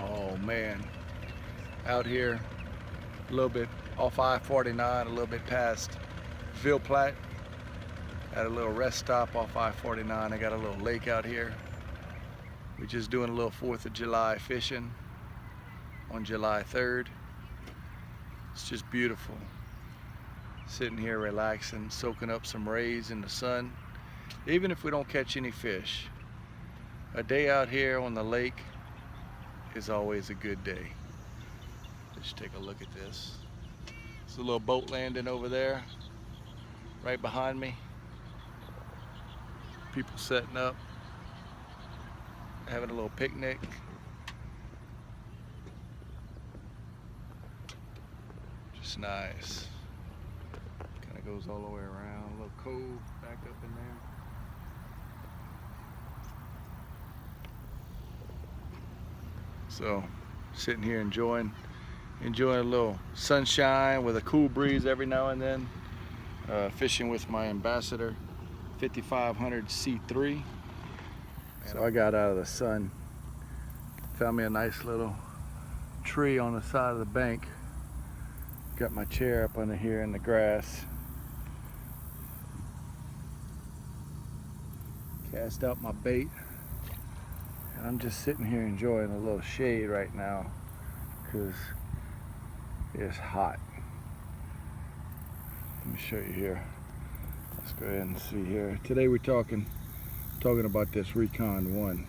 Oh man, out here a little bit off I-49, a little bit past Ville Platte, at a little rest stop off I-49. I got a little lake out here. We're just doing a little 4th of July fishing on July 3rd. It's just beautiful. Sitting here relaxing, soaking up some rays in the sun. Even if we don't catch any fish, a day out here on the lake is always a good day. Let's take a look at this. There's a little boat landing over there, right behind me. People setting up, having a little picnic. Just nice. Kind of goes all the way around. A little cove back up in there. So, sitting here enjoying a little sunshine with a cool breeze every now and then. Fishing with my Ambassador 5500 C3. So I got out of the sun, found me a nice little tree on the side of the bank. Got my chair up under here in the grass. Cast out my bait, and I'm just sitting here enjoying a little shade right now because it's hot. Let me show you here. Let's go ahead and see here. Today we're talking about this Recon 1.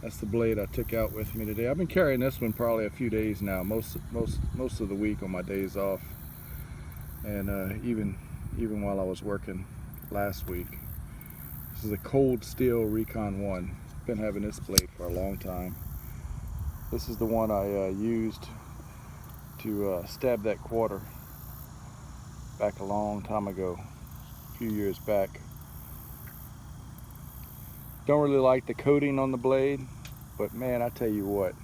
That's the blade I took out with me today. I've been carrying this one probably a few days now, most of the week on my days off, and even while I was working last week. This is a cold steel Recon 1. Been having this blade for a long time. This is the one I used to stab that quarter back a long time ago, a few years back. Don't really like the coating on the blade, but man, I tell you what,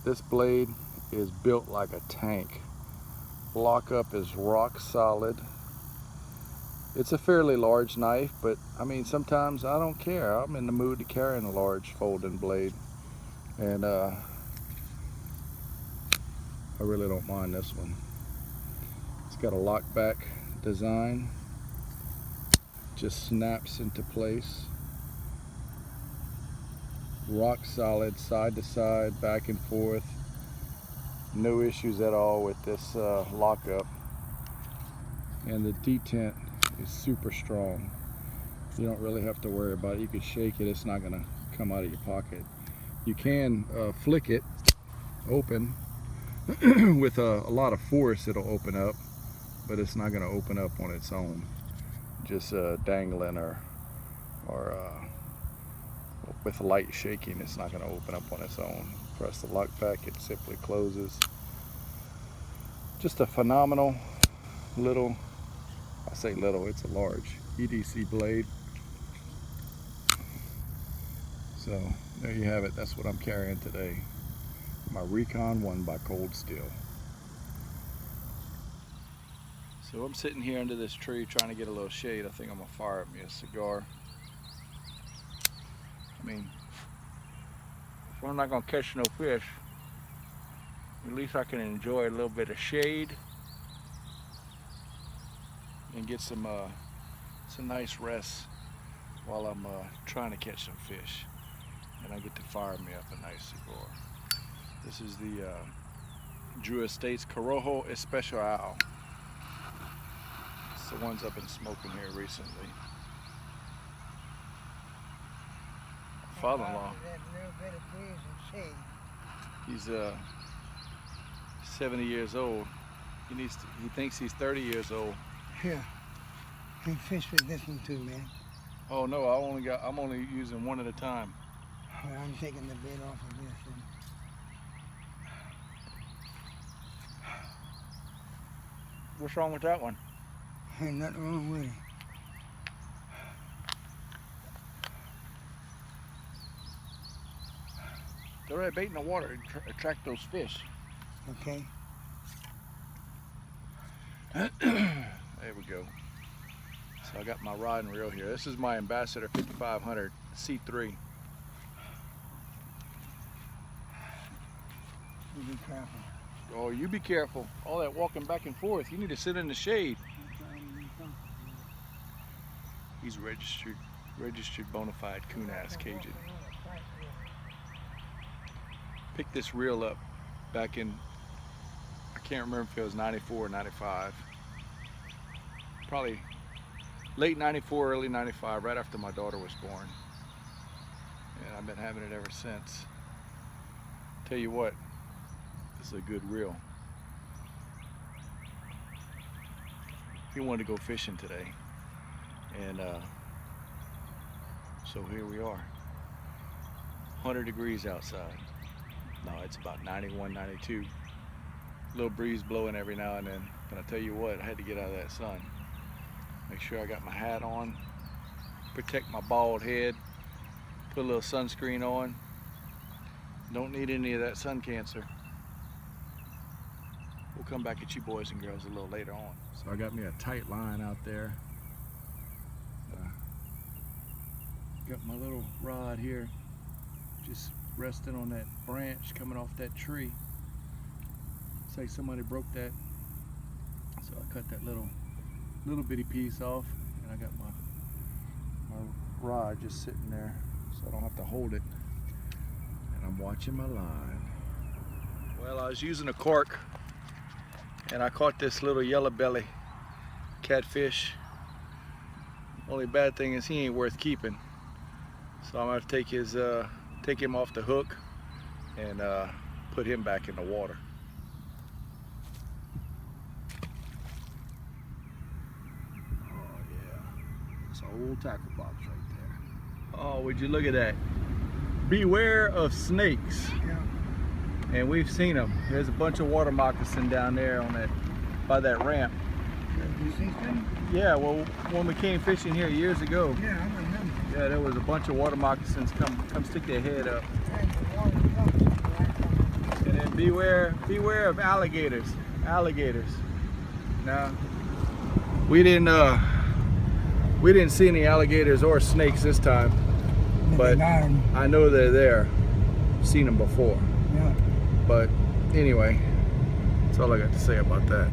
this blade is built like a tank. Lockup is rock solid. It's a fairly large knife, but I mean, sometimes I don't care. I'm in the mood to carry a large folding blade, and I really don't mind this one. It's got a lock back design, just snaps into place. Rock solid, side to side, back and forth. No issues at all with this lockup. And the detent is super strong. You don't really have to worry about it. You can shake it, it's not gonna come out of your pocket. You can flick it open with a lot of force. It'll open up, but it's not gonna open up on its own. Just dangling or with light shaking, it's not going to open up on its own. Press the lock back, it simply closes. Just a phenomenal little, I say little, it's a large EDC blade. So there you have it. That's what I'm carrying today. My Recon 1 by Cold Steel. So I'm sitting here under this tree trying to get a little shade. I think I'm going to fire up me a cigar. I mean, if I'm not going to catch no fish, at least I can enjoy a little bit of shade and get some nice rest while I'm trying to catch some fish. And I get to fire me up a nice cigar. This is the Drew Estates Corojo Especial. It's the ones I've been smoking here recently. Father-in-law, he's 70 years old. He thinks he's 30 years old. Yeah, I fish with this one too, man. Oh no, I'm only using one at a time. Well, I'm taking the bait off of this. And What's wrong with that one? ain't nothing wrong with it. Throw that bait in the water and attract those fish. Okay. There we go. So I got my rod and reel here. This is my Ambassador 5500 C3. You be careful. Oh, you be careful. All that walking back and forth. You need to sit in the shade. He's registered bona fide coon-ass Cajun. Picked this reel up back in, I can't remember if it was 94 or 95. Probably late 94, early 95, right after my daughter was born. And I've been having it ever since. Tell you what, this is a good reel. He wanted to go fishing today. And so here we are. 100 degrees outside. No, it's about 91, 92. Little breeze blowing every now and then. But I tell you what, I had to get out of that sun. Make sure I got my hat on, protect my bald head, put a little sunscreen on. Don't need any of that sun cancer. We'll come back at you boys and girls a little later on. So I got me a tight line out there. Got my little rod here, just resting on that branch coming off that tree. Looks like somebody broke that. So I cut that little bitty piece off, and I got my rod just sitting there so I don't have to hold it. And I'm watching my line. Well, I was using a cork and I caught this little yellow belly catfish. Only bad thing is he ain't worth keeping. So I'm gonna have to take him off the hook and put him back in the water. Oh yeah, it's an old tackle box right there. Oh, would you look at that? Beware of snakes. Yeah. And we've seen them. There's a bunch of water moccasin down there on that, by that ramp. You see them? Yeah, well, when we came fishing here years ago, Yeah, I remember. yeah, there was a bunch of water moccasins come stick their head up. And then beware of alligators. Alligators. Now, we didn't see any alligators or snakes this time, but I know they're there. Seen them before. Yeah. But anyway, that's all I got to say about that.